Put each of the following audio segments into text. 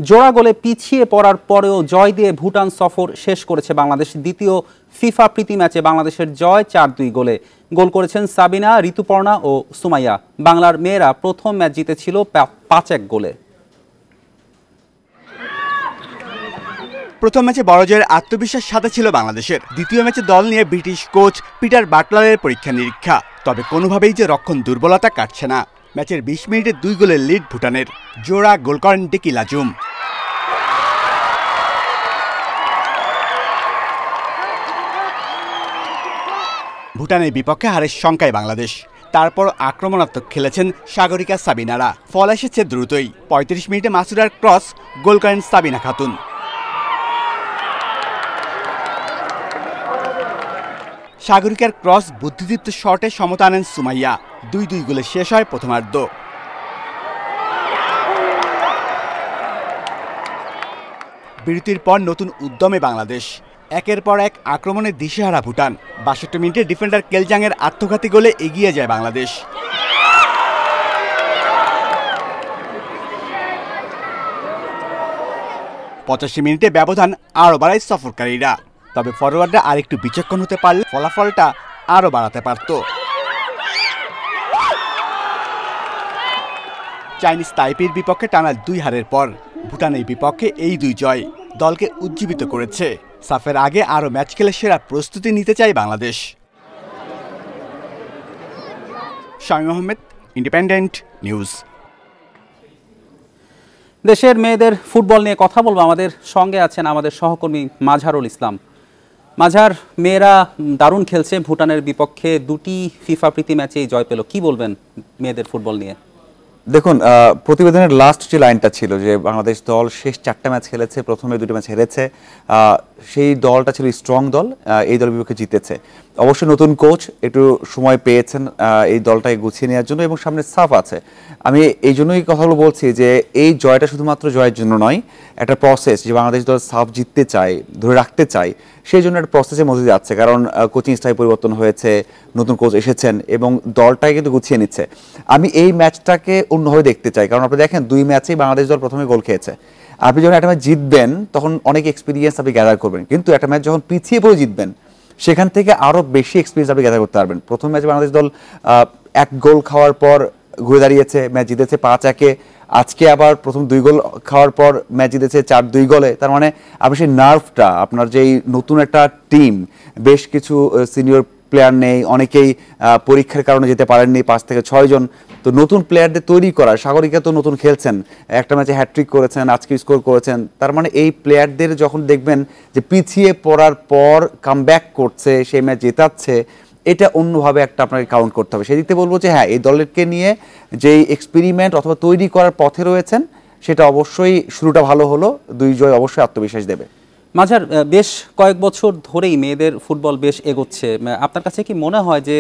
জোড়া গোলে পিছিয়ে পড়ার পরেও জয় দিয়ে ভুটান সফর শেষ করেছে বাংলাদেশ। দ্বিতীয় ফিফা প্রীতি ম্যাচে বাংলাদেশের জয় ৪-২ গোলে। গোল করেছেন সাবিনা, ঋতুপর্ণা ও সুমাইয়া। বাংলার মেয়েরা প্রথম ম্যাচ জিতেছিল ৫-১ গোলে। প্রথম ম্যাচে বড় জয়ের আত্মবিশ্বাস সাথে ছিল বাংলাদেশের। দ্বিতীয় ম্যাচে দল নিয়ে ব্রিটিশ কোচ পিটার বাটলারের পরীক্ষা নিরীক্ষা, তবে কোনোভাবেই যে রক্ষণ দুর্বলতা কাটছে না। ম্যাচের ২০ মিনিটে ২ গোলের লিড ভুটানের। জোড়া গোল করেন ডেকি লাজুম। ভুটানের বিপক্ষে হারের শঙ্কায় বাংলাদেশ। তারপর আক্রমণাত্মক খেলেছেন সাগরিকা, সাবিনারা। ফল এসেছে দ্রুতই। ৩৫ মিনিটে মাসুরার ক্রস, গোল করেন সাবিনা খাতুন। সাগরিকার ক্রস বুদ্ধিদীপ্ত শটে সমতা আনেন সুমাইয়া। ২-২ গোলে শেষ হয় প্রথমার্ধ। বিরতির পর নতুন উদ্যমে বাংলাদেশ। একের পর এক আক্রমণে দিশেহারা ভুটান। ৬২ মিনিটে ডিফেন্ডার কেলজাংয়ের আত্মঘাতী গোলে এগিয়ে যায় বাংলাদেশ। পঁচাশি মিনিটে ব্যবধান আরও বাড়ায় সফরকারীরা। তবে ফরওয়ার্ডরা আরেকটু বিচক্ষণ হতে পারলে ফলাফলটা আরও বাড়াতে পারত। চাইনিজ তাইপের বিপক্ষে টানা ২ হারের পর ভুটানের বিপক্ষে এই ২ জয় দলকে উজ্জীবিত করেছে। সাফের আগে আরও ম্যাচ খেলে সেরা প্রস্তুতি নিতে চায় বাংলাদেশ। Shamim Ahmed, independent news. দেশের মেয়েদের ফুটবল নিয়ে কথা বলবো। আমাদের সঙ্গে আছেন আমাদের সহকর্মী মাঝারুল ইসলাম। মাঝার, মেয়েরা দারুণ খেলছে, ভুটানের বিপক্ষে ২টি ফিফা প্রীতি ম্যাচেই জয় পেল। কি বলবেন মেয়েদের ফুটবল নিয়ে? দেখুন, প্রতিবেদনের লাস্ট যে লাইনটা ছিল যে বাংলাদেশ দল শেষ ৪টা ম্যাচ খেলেছে, প্রথমে ২টি ম্যাচ হেরেছে, সেই দলটা ছিল স্ট্রং দল, এই দলের বিপক্ষে জিতেছে। অবশ্যই নতুন কোচ একটু সময় পেয়েছেন এই দলটাকে গুছিয়ে নেওয়ার জন্য, এবং সামনে সাফ আছে। আমি এই জন্যই কথাগুলো বলছি যে এই জয়টা শুধুমাত্র জয়ের জন্য নয়, একটা প্রসেস যে বাংলাদেশ দল সাফ জিততে চায়, ধরে রাখতে চায়, সেই জন্য একটা প্রসেসের মধ্যে যাচ্ছে। কারণ কোচিং স্টাইল পরিবর্তন হয়েছে, নতুন কোচ এসেছেন এবং দলটাকে কিন্তু গুছিয়ে নিচ্ছে। আমি এই ম্যাচটাকে অন্যভাবে দেখতে চাই, কারণ আপনি দেখেন ২ ম্যাচেই বাংলাদেশ দল প্রথমে গোল খেয়েছে। আপনি যখন একটা ম্যাচ জিতবেন তখন অনেক এক্সপিরিয়েন্স আপনি গ্যাদার করবেন, কিন্তু একটা ম্যাচ যখন পিছিয়ে পড়ে জিতবেন সেখান থেকে আরও বেশি এক্সপিরিয়েন্স আপনি গ্যাদার করতে পারবেন। প্রথম ম্যাচে বাংলাদেশ দল ১ গোল খাওয়ার পর ঘুরে দাঁড়িয়েছে, ম্যাচ জিতেছে ৫-১। আজকে আবার প্রথম ২ গোল খাওয়ার পর ম্যাচ জিতেছে ৪-২ গোলে। তার মানে আপনি সেই নার্ভটা, আপনার যেই নতুন একটা টিম, বেশ কিছু সিনিয়র প্লেয়ার নেই, অনেকেই পরীক্ষার কারণে যেতে পারেননি, ৫ থেকে ৬ জন। তো নতুন প্লেয়ারদের তৈরি করা, সাগরিকা তো নতুন খেলছেন, একটা ম্যাচে হ্যাট্রিক করেছেন, আজকে স্কোর করেছেন। তার মানে এই প্লেয়ারদের যখন দেখবেন যে পিছিয়ে পড়ার পর কামব্যাক করছে, সেই ম্যাচ জেতাচ্ছে, এটা অন্যভাবে একটা আপনাকে কাউন্ট করতে হবে। সেদিক থেকে বলবো যে হ্যাঁ, এই দলকে নিয়ে যেই এক্সপেরিমেন্ট অথবা তৈরি করার পথে রয়েছেন, সেটা অবশ্যই শুরুটা ভালো হলো। ২ জয় অবশ্যই আত্মবিশ্বাস দেবে। মাঝার, বেশ কয়েক বছর ধরেই মেয়েদের ফুটবল বেশ এগোচ্ছে। আপনার কাছে কি মনে হয় যে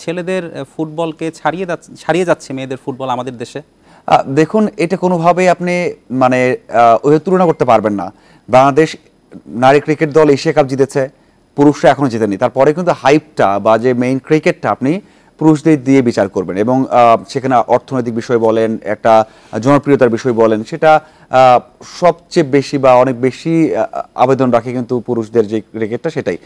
ছেলেদের ফুটবলকে ছাড়িয়ে যাচ্ছে মেয়েদের ফুটবল আমাদের দেশে? দেখুন, এটা কোনোভাবেই আপনি মানে ওই তুলনা করতে পারবেন না। বাংলাদেশ নারী ক্রিকেট দল এশিয়া কাপ জিতেছে, পুরুষরা এখনো জেতেনি। তারপরে কিন্তু হাইপটা বা যে মেইন ক্রিকেটটা আপনি পুরুষদের দিয়ে বিচার করবেন, এবং সেখানে অর্থনৈতিক বিষয় বলেন, একটা জনপ্রিয়তার বিষয় বলেন, সেটা সবচেয়ে বেশি বা অনেক বেশি আবেদন রাখে কিন্তু পুরুষদের যে ক্রিকেটটা, সেটাই।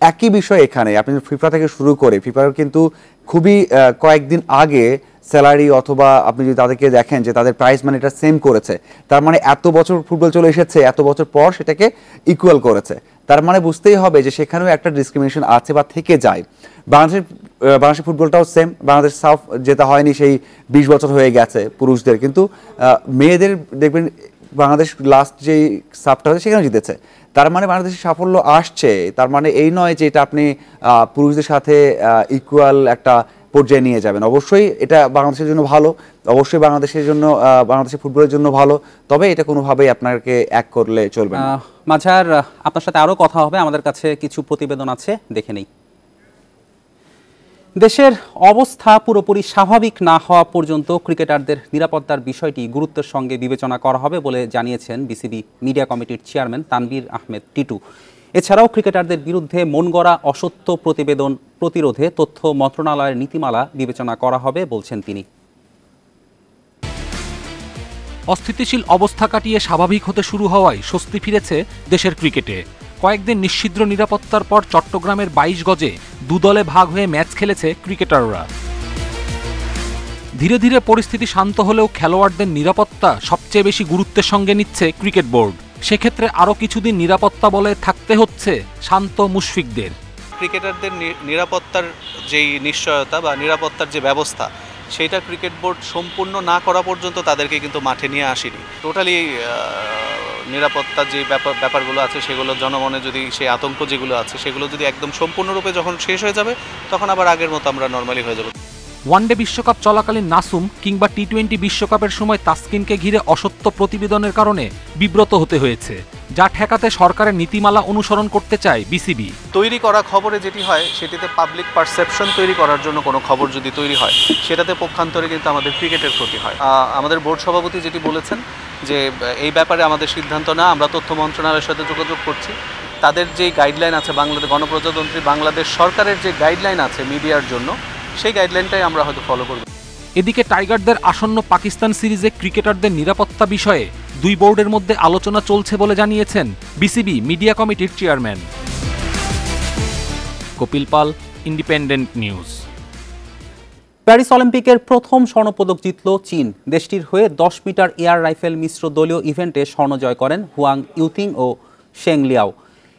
একই বিষয় এখানে আপনি ফিফা থেকে শুরু করে, ফিফার কিন্তু খুবই কয়েকদিন আগে স্যালারি অথবা আপনি যদি তাদেরকে দেখেন যে তাদের প্রাইজ মানিটা সেম করেছে। তার মানে এত বছর ফুটবল চলে এসেছে, এত বছর পর সেটাকে ইকুয়াল করেছে। তার মানে বুঝতেই হবে যে সেখানেও একটা ডিসক্রিমিনেশন আছে বা থেকে যায়। বাংলাদেশের ফুটবলটাও সেম। বাংলাদেশ সাফ যেটা হয়নি সেই ২০ বছর হয়ে গেছে পুরুষদের, কিন্তু মেয়েদের দেখবেন বাংলাদেশ লাস্ট যেই সাফটা হয়েছে সেখানে জিতেছে। তার মানে বাংলাদেশের সাফল্য আসছে। তার মানে এই নয় যে এটা আপনি পুরুষদের সাথে ইকুয়াল একটা পর্যায়ে নিয়ে যাবেন। অবশ্যই এটা বাংলাদেশের জন্য ভালো, অবশ্যই বাংলাদেশের জন্য, বাংলাদেশের ফুটবলের জন্য ভালো, তবে এটা কোনোভাবেই আপনাকে এক করলে চলবে না। মাঝার, আপনার সাথে আরও কথা হবে, আমাদের কাছে কিছু প্রতিবেদন আছে, দেখে নেই। দেশের অবস্থা পুরোপুরি স্বাভাবিক না হওয়া পর্যন্ত ক্রিকেটারদের নিরাপত্তার বিষয়টি গুরুত্বের সঙ্গে বিবেচনা করা হবে বলে জানিয়েছেন বিসিবি মিডিয়া কমিটির চেয়ারম্যান তানভীর আহমেদ টিটু। এছাড়াও ক্রিকেটারদের বিরুদ্ধে মনগড়া অসত্য প্রতিবেদন প্রতিরোধে তথ্য মন্ত্রণালয়ের নীতিমালা বিবেচনা করা হবে বলছেন তিনি। অস্থিতিশীল অবস্থা কাটিয়ে স্বাভাবিক হতে শুরু হওয়ায় স্বস্তি ফিরেছে দেশের ক্রিকেটে। কয়েকদিন নিশ্ছিদ্র নিরাপত্তার পর চট্টগ্রামের 22 গজে দুদলে ভাগ হয়ে ম্যাচ খেলেছে ক্রিকেটাররা। ধীরে ধীরে পরিস্থিতি শান্ত হলেও খেলোয়াড়দের নিরাপত্তা সবচেয়ে বেশি গুরুত্বের সঙ্গে নিচ্ছে ক্রিকেট বোর্ড। সেক্ষেত্রে আরও কিছুদিন নিরাপত্তা বলে থাকতে হচ্ছে শান্ত মুশফিকদের। ক্রিকেটারদের নিরাপত্তার যেই নিশ্চয়তা বা নিরাপত্তার যে ব্যবস্থা, সেটা ক্রিকেট বোর্ড সম্পূর্ণ না করা পর্যন্ত তাদেরকে কিন্তু মাঠে নিয়ে আসেনি। টোটালি নিরাপত্তার যে ব্যাপারগুলো আছে সেগুলো জনমনে যদি সেই আতঙ্ক যেগুলো আছে সেগুলো যদি একদম সম্পূর্ণরূপে যখন শেষ হয়ে যাবে তখন আবার আগের মতো আমরা নর্মালি হয়ে যাব। ওয়ানডে বিশ্বকাপ চলাকালীন নাসুম কিংবা টি-20 বিশ্বকাপের সময় তাসকিনকে ঘিরে অসত্য প্রতিবেদনের কারণে বিব্রত হতে হয়েছে, যা ঠেকাতে সরকারের নীতিমালা অনুসরণ করতে চায় বিসিবি। তৈরি করা খবরে যেটি হয় সেটিতে পাবলিক পারসেপশন তৈরি করার জন্য কোনো খবর যদি তৈরি হয় সেটাতে পক্ষান্তরে কিন্তু আমাদের ক্রিকেটের ক্ষতি হয়। আমাদের বোর্ড সভাপতি যেটি বলেছেন যে এই ব্যাপারে আমাদের সিদ্ধান্ত না, আমরা তথ্য মন্ত্রণালয়ের সাথে যোগাযোগ করছি। তাদের যে গাইডলাইন আছে, বাংলাদেশ গণপ্রজাতন্ত্রী বাংলাদেশ সরকারের যে গাইডলাইন আছে মিডিয়ার জন্য, সেই গাইডলাইনটাই আমরা হয়তো ফলো করব। এদিকে টাইগারদের আসন্ন পাকিস্তান সিরিজে ক্রিকেটারদের নিরাপত্তা বিষয়ে দুই বোর্ডের মধ্যে আলোচনা চলছে বলে জানিয়েছেন বিসিবি মিডিয়া কমিটির চেয়ারম্যান। কপিল পাল, ইন্ডিপেন্ডেন্ট নিউজ। প্যারিস অলিম্পিকের প্রথম স্বর্ণপদক জিতল চীন। দেশটির হয়ে 10 মিটার এয়ার রাইফেল মিশ্র দলীয় ইভেন্টে স্বর্ণ জয় করেন হুয়াং ইউতিং ও শেং লিয়াও।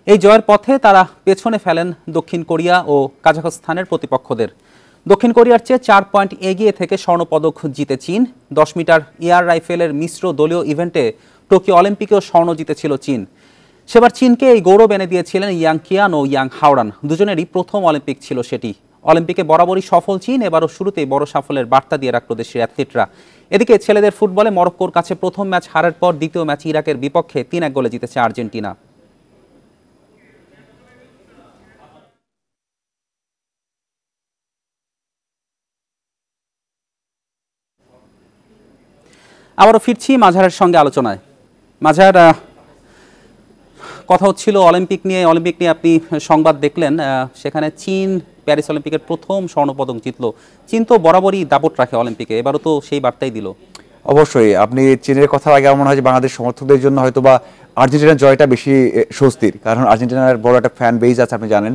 এই জয়ের পথে তারা পেছনে ফেলেন দক্ষিণ কোরিয়া ও কাজাখস্তানের প্রতিপক্ষদের। দক্ষিণ কোরিয়ার চেয়ে 4 পয়েন্ট এগিয়ে থেকে স্বর্ণপদক জিতে চীন। 10 মিটার এয়ার রাইফেলের মিশ্র দলীয় ইভেন্টে টোকিও অলিম্পিকেও স্বর্ণ জিতেছিল চীন। সেবার চীনকে এই গৌরব এনে দিয়েছিলেন ইয়াং কিয়ান ও ইয়াং হাওরান। দুজনেরই প্রথম অলিম্পিক ছিল সেটি। অলিম্পিকে বরাবরই সফল চীন এবারও শুরুতেই বড় সাফল্যের বার্তা দিয়ে রাখল দেশের অ্যাথলিটরা। এদিকে ছেলেদের ফুটবলে মরক্কোর কাছে প্রথম ম্যাচ হারার পর দ্বিতীয় ম্যাচ ইরাকের বিপক্ষে 3-1 গোলে জিতেছে আর্জেন্টিনা। আবারও ফিরছি মাঝারের সঙ্গে আলোচনায়। মাঝার, কথা হচ্ছিল অলিম্পিক নিয়ে আপনি সংবাদ দেখলেন, সেখানে চীন প্যারিস অলিম্পিকের প্রথম স্বর্ণপদক জিতল। চীন তো বরাবরই দাপট রাখে অলিম্পিকে, এবারও তো সেই বার্তাই দিল। অবশ্যই আপনি চীনের কথা আগে মনে হয় যে বাংলাদেশ সমর্থকদের জন্য হয়তো বা আর্জেন্টিনার জয়টা বেশি স্বস্তির, কারণ আর্জেন্টিনার বড় একটা ফ্যান বেজ আছে আপনি জানেন।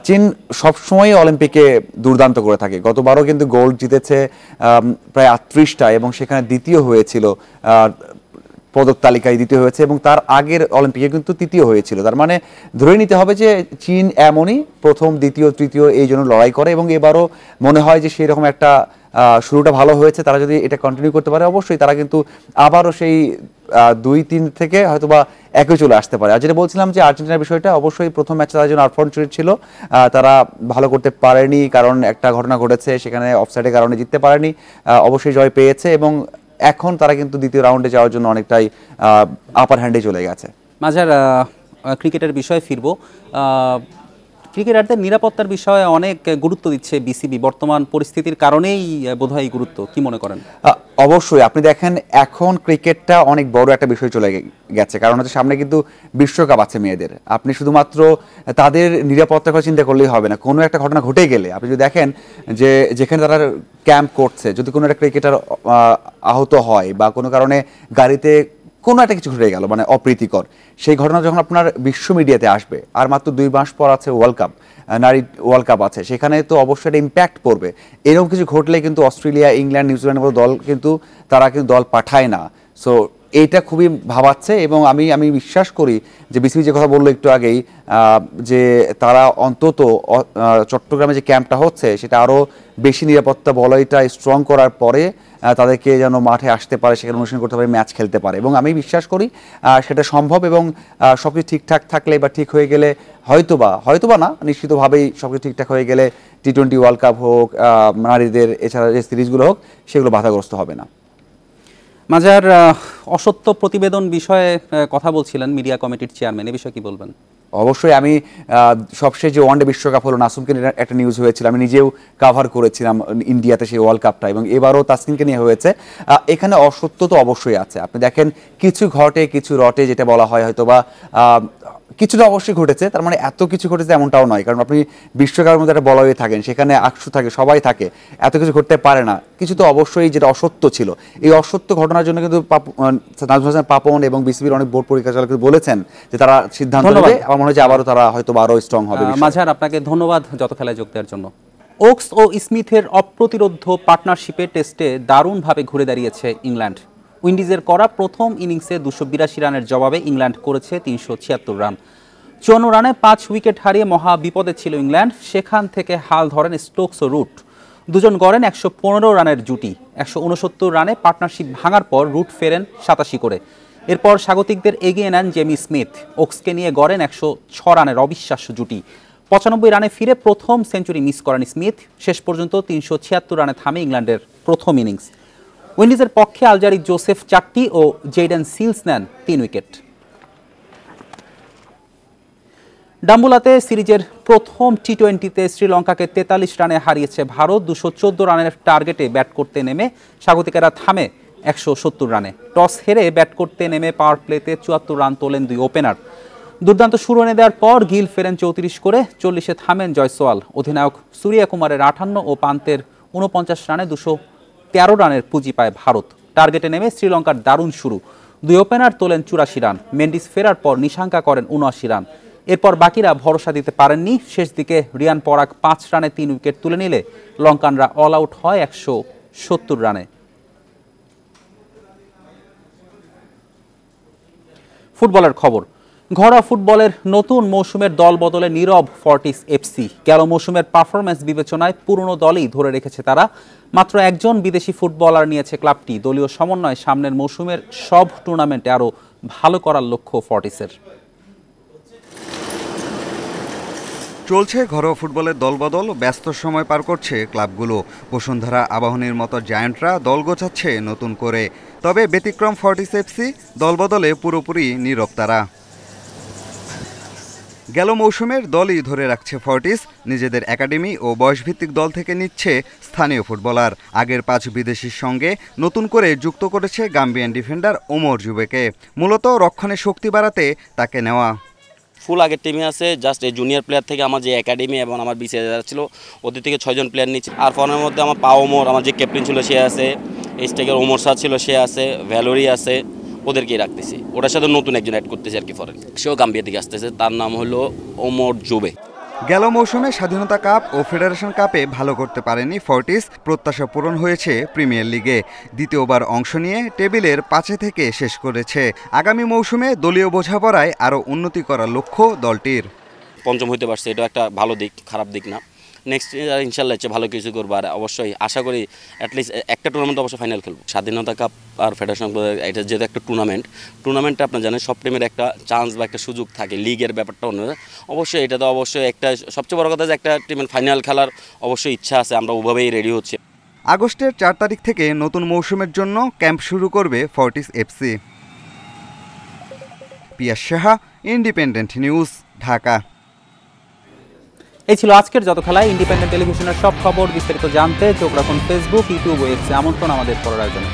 চীন সবসময় অলিম্পিকে দুর্দান্ত করে থাকে। গতবারও কিন্তু গোল্ড জিতেছে প্রায় 38টা এবং সেখানে দ্বিতীয় হয়েছিল, পদক তালিকায় দ্বিতীয় হয়েছে এবং তার আগের অলিম্পিকে কিন্তু তৃতীয় হয়েছিল। তার মানে ধরে নিতে হবে যে চীন এমনই প্রথম, দ্বিতীয়, তৃতীয় এই জন্য লড়াই করে এবং এবারও মনে হয় যে সেই রকম একটা শুরুটা ভালো হয়েছে। তারা যদি এটা কন্টিনিউ করতে পারে অবশ্যই তারা কিন্তু আবারও সেই 2-3 থেকে হয়তোবা একই চলে আসতে পারে। আর যেটা বলছিলাম যে আর্জেন্টিনার বিষয়টা, অবশ্যই প্রথম ম্যাচে তাদের জন্য আনফর্চুনেট ছিল, তারা ভালো করতে পারেনি কারণ একটা ঘটনা ঘটেছে, সেখানে অফসাইডের কারণে জিততে পারেনি। অবশ্যই জয় পেয়েছে এবং এখন তারা কিন্তু দ্বিতীয় রাউন্ডে যাওয়ার জন্য অনেকটাই আপার হ্যান্ডে চলে গেছে। মাঝার, ক্রিকেটের বিষয়ে ফিরবো। ক্রিকেটারদের নিরাপত্তার বিষয়ে অনেক গুরুত্ব দিচ্ছে বিসিবি, বর্তমান পরিস্থিতির কারণেই বোধহয় গুরুত্ব, কি মনে করেন? অবশ্যই আপনি দেখেন এখন ক্রিকেটটা অনেক বড় একটা বিষয় চলে গেছে, কারণ হচ্ছে সামনে কিন্তু বিশ্বকাপ আছে মেয়েদের। আপনি শুধুমাত্র তাদের নিরাপত্তার কথা চিন্তা করলেই হবে না, কোনো একটা ঘটনা ঘটে গেলে আপনি যদি দেখেন যে যেখানে তারা ক্যাম্প করছে, যদি কোনো একটা ক্রিকেটার আহত হয় বা কোনো কারণে গাড়িতে কোনো একটা কিছু ঘটে গেল মানে অপ্রীতিকর, সেই ঘটনা যখন আপনার বিশ্ব মিডিয়াতে আসবে, আর মাত্র 2 মাস পর আছে ওয়ার্ল্ড কাপ, নারী ওয়ার্ল্ড কাপ আছে, সেখানে তো অবশ্যই একটা ইম্প্যাক্ট পড়বে। এরকম কিছু ঘটলে কিন্তু অস্ট্রেলিয়া, ইংল্যান্ড, নিউজিল্যান্ডের মতো দল কিন্তু তারা কিন্তু দল পাঠায় না। সো এইটা খুবই ভাবাচ্ছে এবং আমি বিশ্বাস করি যে বিসিবি যে কথা বললো একটু আগেই, যে তারা অন্তত চট্টগ্রামে যে ক্যাম্পটা হচ্ছে সেটা আরও বেশি নিরাপত্তা বলয়টা স্ট্রং করার পরে তাদেরকে যেন মাঠে আসতে পারে, সেখানে অনুষ্ঠান করতে পারে, ম্যাচ খেলতে পারে এবং আমি বিশ্বাস করি সেটা সম্ভব এবং সব কিছু ঠিকঠাক থাকলে বা ঠিক হয়ে গেলে হয়তোবা না, নিশ্চিতভাবেই সব কিছু ঠিকঠাক হয়ে গেলে টি-20 ওয়ার্ল্ড কাপ হোক, নারীদের এছাড়া যে সিরিজগুলো হোক সেগুলো বাধাগ্রস্ত হবে না। মাঝার, অসত্য প্রতিবেদন বিষয়ে কথা বলছিলেন মিডিয়া কমিটির চেয়ারম্যান, এ বিষয়ে কি বলবেন? অবশ্যই আমি সবশেষ যে ওয়ানডে বিশ্বকাপ হলো, নাসুমকে নিয়ে একটা নিউজ হয়েছিল, আমি নিজেও কাভার করেছিলাম ইন্ডিয়াতে সেই ওয়ার্ল্ড কাপটা, এবং এবারও তাসকিনকে নিয়ে হয়েছে। এখানে অসত্য তো অবশ্যই আছে। আপনি দেখেন কিছু ঘটে কিছু রটে, যেটা বলা হয় হয়তোবা কিছুটা অবশ্যই ঘটেছে, তার মানে এত কিছু ঘটেছে এমনটাও নয়, কারণ আপনি বিশ্বকাপের মধ্যে একটা বলয়ে থাকেন, সেখানে আকসু থাকে, সবাই থাকে, এত কিছু ঘটতে পারে না। কিছু তো অবশ্যই যেটা অসত্য ছিল, এই অসত্য ঘটনার জন্য কিন্তু নাজমুল হাসান পাপন এবং বিসিবির অনেক বোর্ড পরিচালক বলেছেন যে তারা সিদ্ধান্ত নেবে। আমার মনে হয় যে আবারও তারা হয়তো আরো স্ট্রং হবে। মাঝার, আপনাকে ধন্যবাদ যত খেলায় যোগ দেওয়ার জন্য। ওকস ও স্মিথের অপ্রতিরোধ্য পার্টনারশিপে টেস্টে দারুণভাবে ঘুরে দাঁড়িয়েছে ইংল্যান্ড। উইন্ডিজের করা প্রথম ইনিংসে 282 রানের জবাবে ইংল্যান্ড করেছে 376 রান। 54 রানে 5 উইকেট হারিয়ে মহা বিপদে ছিল ইংল্যান্ড। সেখান থেকে হাল ধরেন স্টোকস ও রুট, দুজন গড়েন 115 রানের জুটি। 169 রানে পার্টনারশিপ ভাঙার পর রুট ফেরেন 87 করে। এরপর স্বাগতিকদের এগিয়ে নেন জেমি স্মিথ, ওকসকে নিয়ে গড়েন 106 রানের অবিশ্বাস্য জুটি। 95 রানে ফিরে প্রথম সেঞ্চুরি মিস করেন স্মিথ। শেষ পর্যন্ত 376 রানে থামে ইংল্যান্ডের প্রথম ইনিংস। উইন্ডিজের পক্ষে আলজারি জোসেফ 4টি ও জেডেন সিলস নেন 3 উইকেট। ডাম্বুলাতে সিরিজের প্রথম টি-20তে শ্রীলঙ্কাকে 43 রানে হারিয়েছে ভারত। 214 রানের টার্গেটে ব্যাট করতে নেমে স্বাগতিকেরা থামে 170 রানে। টস হেরে ব্যাট করতে নেমে পাওয়ার প্লেতে 74 রান তোলেন দুই ওপেনার। দুর্দান্ত শুরু এনে দেওয়ার পর গিল ফেরেন 34 করে, 40-এ থামেন জয়সওয়াল। অধিনায়ক সূর্যা কুমারের 58 ও পান্তের 49 রানে 213 রানের পুঁজি পায় ভারত। টার্গেটে নেমে শ্রীলঙ্কার দারুণ শুরু, দুই ওপেনার তোলেন 84 রান। মেন্ডিস ফেরার পর নিশাঙ্কা করেন 79 রান। এরপর বাকিরা ভরসা দিতে পারেননি। শেষ দিকে রিয়ান পরাগ 5 রানে 3 উইকেট তুলে নিলে লঙ্কানরা অল আউট হয় 170 রানে। ফুটবলের খবর। ঘরোয়া ফুটবলের নতুন মৌসুমের দল বদলে নীরব ফর্টিস এফসি। গেল মৌসুমের পারফরম্যান্স বিবেচনায় পুরনো দলই ধরে রেখেছে তারা। মাত্র একজন বিদেশি ফুটবলার নিয়েছে ক্লাবটি। দলীয় সমন্বয় সামনের মৌসুমের সব টুর্নামেন্টে আরও ভালো করার লক্ষ্য ফর্টিসের। চলছে ঘরোয়া ফুটবলের দলবদল, ব্যস্ত সময় পার করছে ক্লাবগুলো। বসুন্ধরা, আবাহনীর মতো জায়ান্টরা দল গোছাচ্ছে নতুন করে। তবে ব্যতিক্রম ফর্টিস এফসি, দলবদলে পুরোপুরি নীরব তারা। গেল মৌসুমের দলই ধরে রাখছে ফর্টিস। নিজেদের একাডেমি ও বয়সভিত্তিক দল থেকে নিচ্ছে স্থানীয় ফুটবলার। আগের 5 বিদেশির সঙ্গে নতুন করে যুক্ত করেছে গাম্বিয়ান ডিফেন্ডার ওমর জুবেকে। মূলত রক্ষণে শক্তি বাড়াতে তাকে নেওয়া। ফুল আগের টিমে আছে, জাস্ট এই জুনিয়র প্লেয়ার থেকে আমার যে একাডেমি এবং আমার বিসিএ যারা ছিল ওদের থেকে 6 জন প্লেয়ার নিচ্ছে। আর ফর্মের মধ্যে আমার ওমর, আমার যে ক্যাপ্টেন ছিল সে আছে, স্ট্রাইকার ওমর শাহ ছিল সে আছে, ভ্যালোরি আছে, ওদেরকেই রাখতেছি। ওটার সাথে নতুন একজন অ্যাড করতেছি আর কি ফরেন, সেও গাম্বিয়া থেকে আসতেছে, তার নাম হলো ওমর জুবে। গেল মৌসুমে স্বাধীনতা কাপ ও ফেডারেশন কাপে ভালো করতে পারেনি ফর্টিস। প্রত্যাশা পূরণ হয়েছে প্রিমিয়ার লিগে। দ্বিতীয়বার অংশ নিয়ে টেবিলের 5 থেকে শেষ করেছে। আগামী মৌসুমে দলীয় বোঝাপড়ায় আরও উন্নতি করার লক্ষ্য দলটির। পঞ্চম হইতে পারছে, এটা একটা ভালো দিক, খারাপ দিক না। নেক্সট ইনশাল্লাহ হচ্ছে ভালো কিছু করবো। আর অবশ্যই আশা করি অ্যাটলিস্ট একটা টুর্নামেন্ট অবশ্যই ফাইনাল খেলবো। স্বাধীনতা কাপ আর ফেডারেশন, এটা যেহেতু একটা টুর্নামেন্টটা আপনার জানেন সব টিমের একটা চান্স বা একটা সুযোগ থাকে, লিগের ব্যাপারটা অন্য। অবশ্যই এটা তো অবশ্যই একটা সবচেয়ে বড় কথা যে একটা টিমের ফাইনাল খেলার অবশ্যই ইচ্ছা আছে, আমরা ওভাবেই রেডি হচ্ছি। আগস্টের 4 তারিখ থেকে নতুন মৌসুমের জন্য ক্যাম্প শুরু করবে ফর্টিস এফসি। পিয়াস সাহা, ইন্ডিপেন্ডেন্ট নিউজ, ঢাকা। এই ছিল আজকের যত খেলায়। ইন্ডিপেন্ডেন্ট টেলিভিশনের সব খবর বিস্তারিত জানতে চোখ রাখুন ফেসবুক, ইউটিউব ও এক্সে। আমন্ত্রণ আমাদের পরের আয়োজনে।